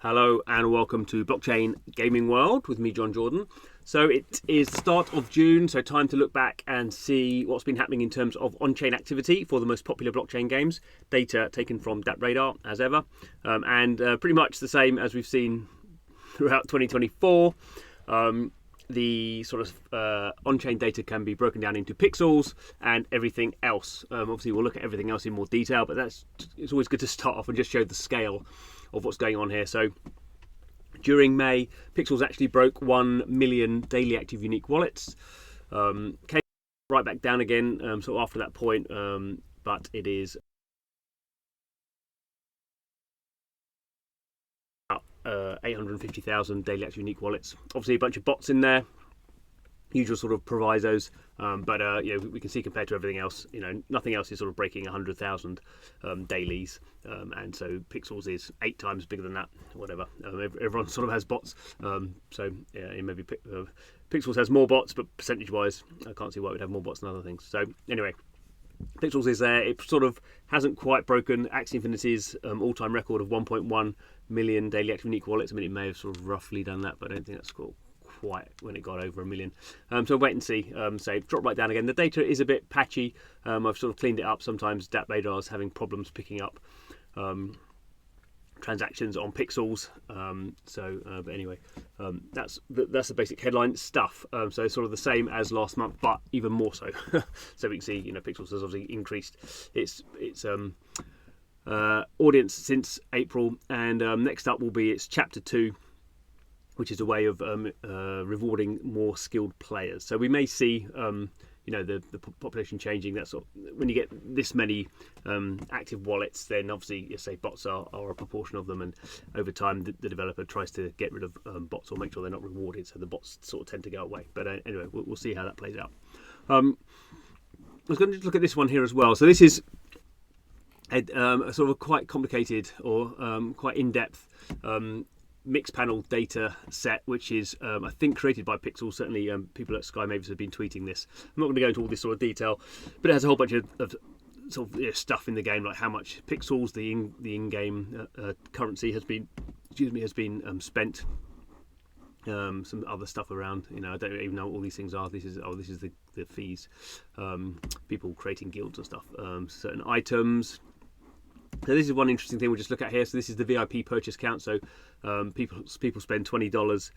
Hello and welcome to Blockchain Gaming World with me, John Jordan. So it is the start of June, so time to look back and see what's been happening in terms of on-chain activity for the most popular blockchain games. Data taken from DappRadar as ever, and pretty much the same as we've seen throughout 2024. The sort of on-chain data can be broken down into pixels and everything else. Obviously, we'll look at everything else in more detail, but it's always good to start off and just show the scale of what's going on here. So during May, Pixels actually broke 1 million daily active unique wallets. Came right back down again, sort of after that point, but it is 850,000 daily active unique wallets. Obviously, a bunch of bots in there, usual sort of provisos, but we can see compared to everything else, nothing else is sort of breaking 100,000 dailies, and so Pixels is 8 times bigger than that, whatever. Everyone sort of has bots, so yeah, maybe Pixels has more bots, but percentage-wise, I can't see why it would have more bots than other things. So anyway, Pixels is there. It sort of hasn't quite broken Axie Infinity's all-time record of 1.1 million daily active unique wallets. I mean, it may have sort of roughly done that, but I don't think that's cool. Quite when it got over 1 million. So wait and see. So drop right down again. The data is a bit patchy. I've sort of cleaned it up. Sometimes DappRadar is having problems picking up transactions on Pixels. But anyway, that's the basic headline stuff. So sort of the same as last month, but even more so. So we can see, Pixels has obviously increased its audience since April, and next up will be its Chapter 2, which is a way of rewarding more skilled players. So we may see, the population changing. That sort of, when you get this many active wallets, then obviously, say bots are a proportion of them, and over time, the developer tries to get rid of bots or make sure they're not rewarded. So the bots sort of tend to go away. But anyway, we'll see how that plays out. I was going to just look at this one here as well. So this is a sort of a quite complicated or quite in-depth mixed panel data set, which is I think created by Pixel. Certainly people at Sky Mavis have been tweeting this. I'm not going to go into all this sort of detail, but it has a whole bunch of sort of stuff in the game, like how much Pixels, the in-game currency has been spent, some other stuff around. I don't even know what all these things are. This is the fees, people creating guilds and stuff, certain items. So this is one interesting thing we'll just look at here. So this is the VIP purchase count. So people spend $20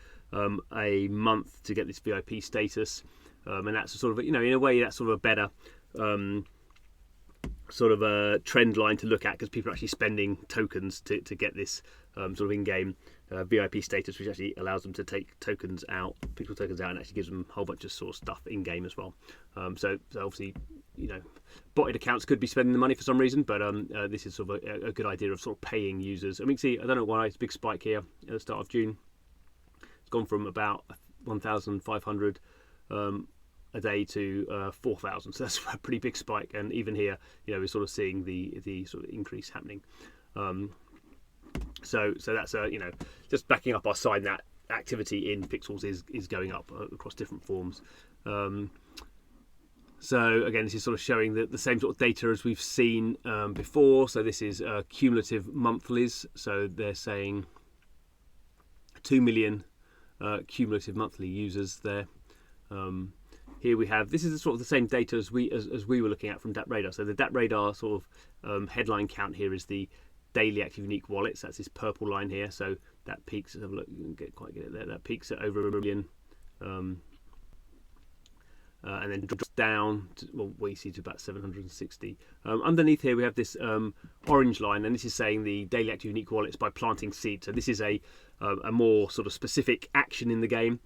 a month to get this VIP status, and that's a sort of, in a way, that's sort of a better sort of a trend line to look at, because people are actually spending tokens to get this sort of in-game VIP status, which actually allows them to take tokens out, Pixel tokens out, and actually gives them a whole bunch of sort of stuff in-game as well. So obviously, botted accounts could be spending the money for some reason, but this is sort of a good idea of sort of paying users. I mean, see, I don't know why it's a big spike here at the start of June. It's gone from about 1,500 a day to 4,000, so that's a pretty big spike. And even here, we're sort of seeing the sort of increase happening. So that's just backing up our sign that activity in Pixels is going up across different forms. So again, this is sort of showing the same sort of data as we've seen before. So this is cumulative monthlies. So they're saying 2 million cumulative monthly users there. Here we have, this is sort of the same data as we were looking at from DappRadar. So the DappRadar sort of headline count here is the daily active unique wallets. That's this purple line here. So that peaks, let's have a look, you can quite get it there. That peaks at over 1 million. And then drops down to, what you see, to about 760. Underneath here we have this orange line, and this is saying the daily active unique wallets by planting seeds. So this is a more sort of specific action in the game.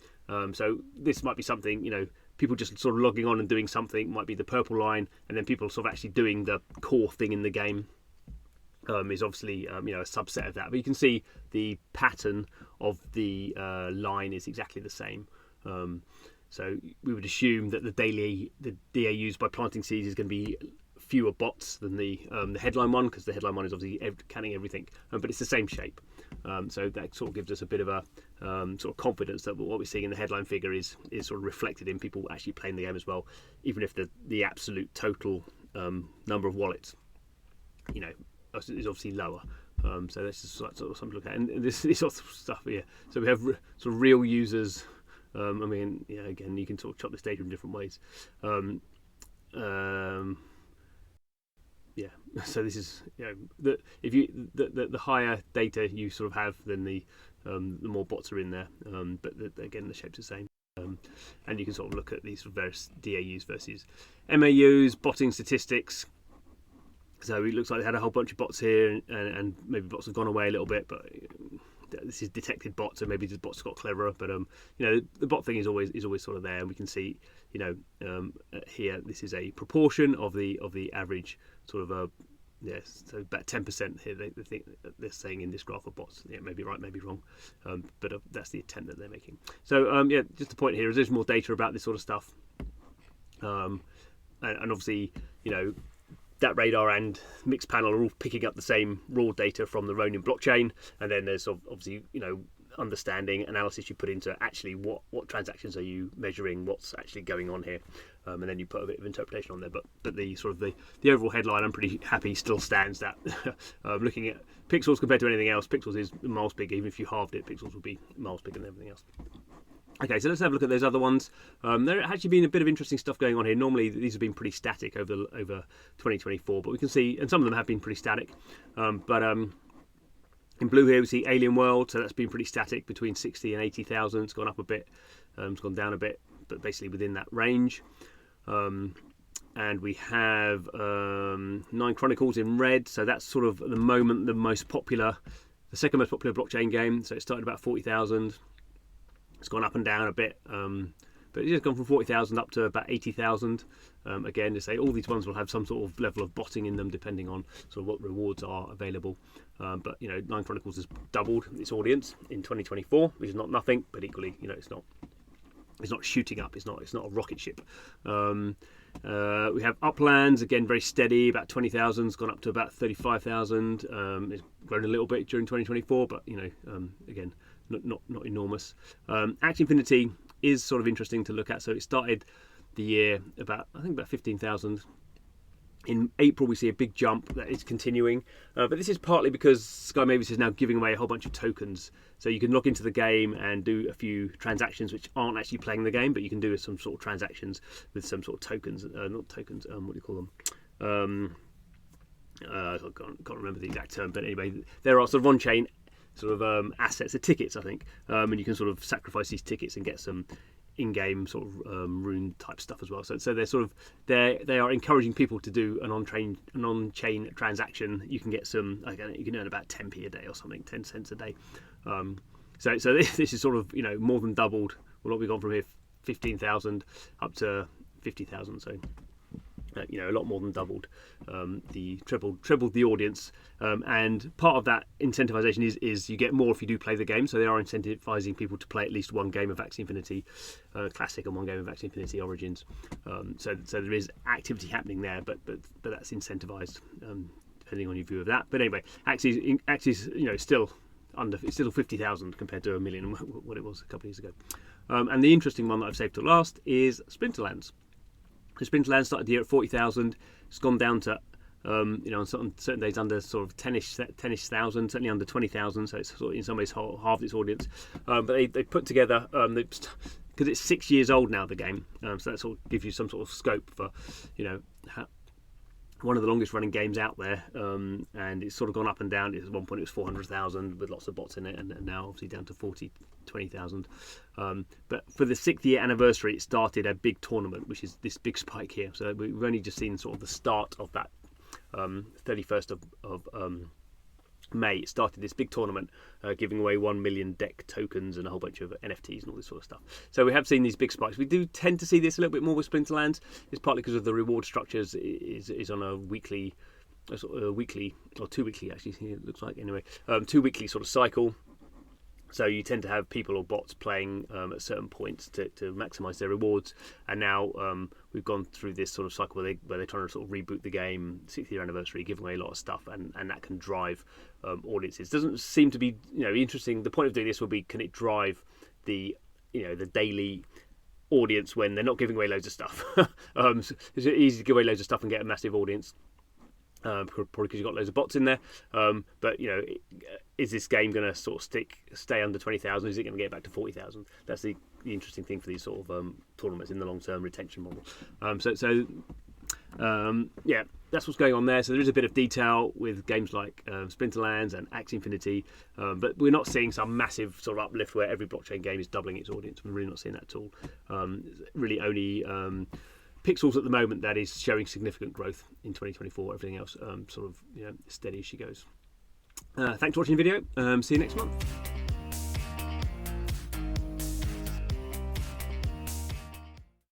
So this might be something, people just sort of logging on and doing something, might be the purple line, and then people sort of actually doing the core thing in the game is obviously a subset of that. But you can see the pattern of the line is exactly the same. So we would assume that the DAUs by planting seeds is going to be fewer bots than the headline one, because the headline one is obviously counting everything, but it's the same shape. So that sort of gives us a bit of a sort of confidence that what we're seeing in the headline figure is sort of reflected in people actually playing the game as well, even if the absolute total number of wallets, is obviously lower. So this is sort of something to look at, and this sort of stuff here. So we have sort of real users. I mean, yeah, again, you can sort of chop this data in different ways. Yeah, so this is, the higher data you sort of have, then the more bots are in there. But again, the shape's the same. And you can sort of look at these various DAUs versus MAUs, botting statistics. So it looks like they had a whole bunch of bots here, and maybe bots have gone away a little bit, but this is detected bots, so maybe the bots got cleverer. But the bot thing is always sort of there, and we can see, here this is a proportion of the average sort of so about 10% here. They think they're saying in this graph of bots. Yeah, maybe right, maybe wrong, but that's the attempt that they're making. So just the point here is there's more data about this sort of stuff, and obviously that radar and Mixpanel are all picking up the same raw data from the Ronin blockchain, and then there's obviously understanding analysis you put into actually what transactions are you measuring, what's actually going on here, and then you put a bit of interpretation on there. But the sort of the overall headline, I'm pretty happy, still stands that looking at pixels compared to anything else, pixels is miles bigger. Even if you halved it, pixels would be miles bigger than everything else. Okay, so let's have a look at those other ones. There has actually been a bit of interesting stuff going on here. Normally these have been pretty static over 2024, but we can see, and some of them have been pretty static. But in blue here we see Alien World, so that's been pretty static between 60 and 80,000. It's gone up a bit, it's gone down a bit, but basically within that range. And we have Nine Chronicles in red, so that's sort of at the moment the second most popular blockchain game. So it started about 40,000. It's gone up and down a bit, but it's just gone from 40,000 up to about 80,000. Again, to say all these ones will have some sort of level of botting in them, depending on sort of what rewards are available. But Nine Chronicles has doubled its audience in 2024, which is not nothing, but equally, it's not shooting up. It's not a rocket ship. We have Uplands, again very steady, about 20,000. It's gone up to about 35,000. It's grown a little bit during 2024, but again, not enormous. Axie Infinity is sort of interesting to look at. So it started the year about 15,000. In April we see a big jump that is continuing, but this is partly because Sky Mavis is now giving away a whole bunch of tokens. So you can log into the game and do a few transactions which aren't actually playing the game, but you can do some sort of transactions with some sort of tokens, not tokens, what do you call them? I can't remember the exact term, but anyway, there are sort of on-chain sort of assets, are tickets, I think, and you can sort of sacrifice these tickets and get some in-game sort of rune type stuff as well. So they're sort of they are encouraging people to do an on-chain transaction. You can get some, again, you can earn about 10p a day or something, 10 cents a day. So this is sort of more than doubled. Well, what we've gone from here, 15,000 up to 50,000. So a lot more than doubled, tripled the audience, and part of that incentivization is you get more if you do play the game. So they are incentivizing people to play at least one game of Axie Infinity Classic and one game of Axie Infinity Origins. So there is activity happening there, but that's incentivized depending on your view of that. But anyway, Axie's still it's still 50,000 compared to 1 million, what it was a couple of years ago. And the interesting one that I've saved to last is Splinterlands. So Splinterlands started the year at 40,000. It's gone down to, on certain days under sort of 10-ish thousand, certainly under 20,000. So it's sort of in some ways halved its audience. But they put together, because it's 6 years old now, the game. So that sort of gives you some sort of scope for, one of the longest running games out there, and it's sort of gone up and down. At one point it was 400,000 with lots of bots in it, and now obviously down to 20,000. But for the 6th year anniversary, it started a big tournament, which is this big spike here. So we've only just seen sort of the start of that. 31st of May, it started this big tournament, giving away 1 million deck tokens and a whole bunch of NFTs and all this sort of stuff. So we have seen these big spikes. We do tend to see this a little bit more with Splinterlands. It's partly because of the reward structures is on a weekly or 2 weekly, actually, it looks like, anyway, 2 weekly sort of cycle. So you tend to have people or bots playing at certain points to maximise their rewards. And now we've gone through this sort of cycle where they're trying to sort of reboot the game, 6th year anniversary, giving away a lot of stuff, and that can drive audiences. Doesn't seem to be interesting. The point of doing this will be, can it drive the daily audience when they're not giving away loads of stuff? So it's easy to give away loads of stuff and get a massive audience. probably because you've got loads of bots in there. But you know, is this game going to sort of stay under 20,000? Is it going to get back to 40,000? That's the interesting thing for these sort of tournaments in the long-term retention model. Yeah, that's what's going on there. So there is a bit of detail with games like Splinterlands and Axie Infinity, but we're not seeing some massive sort of uplift where every blockchain game is doubling its audience. We're really not seeing that at all. Really only Pixels at the moment that is showing significant growth in 2024. Everything else sort of steady as she goes. Thanks for watching the video. See you next month.